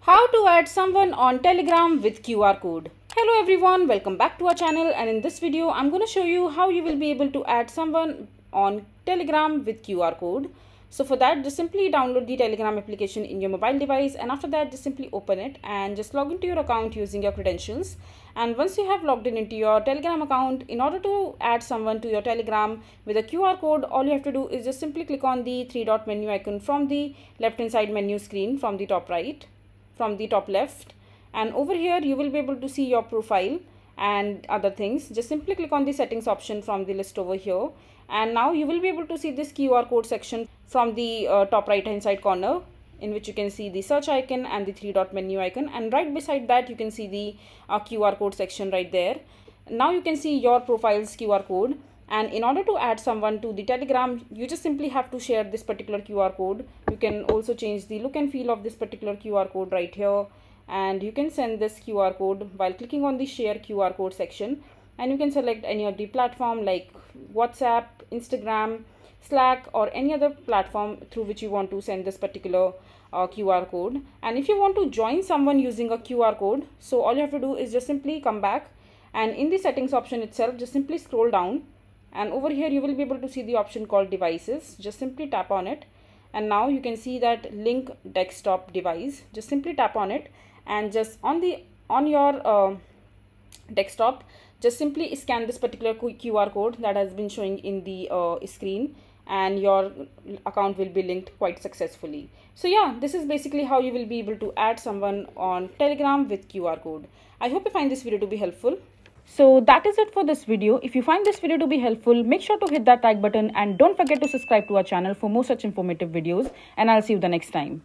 How to add someone on Telegram with QR code. Hello everyone, welcome back to our channel, and in this video I'm going to show you how you will be able to add someone on Telegram with QR code. So for that, just simply download the Telegram application in your mobile device, and after that just simply open it and just log into your account using your credentials. And once you have logged in into your Telegram account, in order to add someone to your Telegram with a QR code, all you have to do is just simply click on the three dot menu icon from the left hand side menu screen from the top right, from the top left, and over here you will be able to see your profile and other things. Just simply click on the settings option from the list over here, and now you will be able to see this QR code section from the top right hand side corner, in which you can see the search icon and the three dot menu icon, and right beside that you can see the QR code section right there. Now you can see your profile's QR code, and in order to add someone to the Telegram, you just simply have to share this particular QR code. You can also change the look and feel of this particular QR code right here, and you can send this QR code while clicking on the share QR code section, and you can select any of the platform like WhatsApp, Instagram, Slack, or any other platform through which you want to send this particular QR code. And if you want to join someone using a QR code, so all you have to do is just simply come back, and in the settings option itself just simply scroll down, and over here you will be able to see the option called devices. Just simply tap on it, and now you can see that link desktop device. Just simply tap on it, and just on your desktop just simply scan this particular QR code that has been showing in the screen, and your account will be linked quite successfully. So yeah, this is basically how you will be able to add someone on Telegram with QR code. I hope you find this video to be helpful. So that is it for this video. If you find this video to be helpful, make sure to hit that like button, and don't forget to subscribe to our channel for more such informative videos, and I'll see you the next time.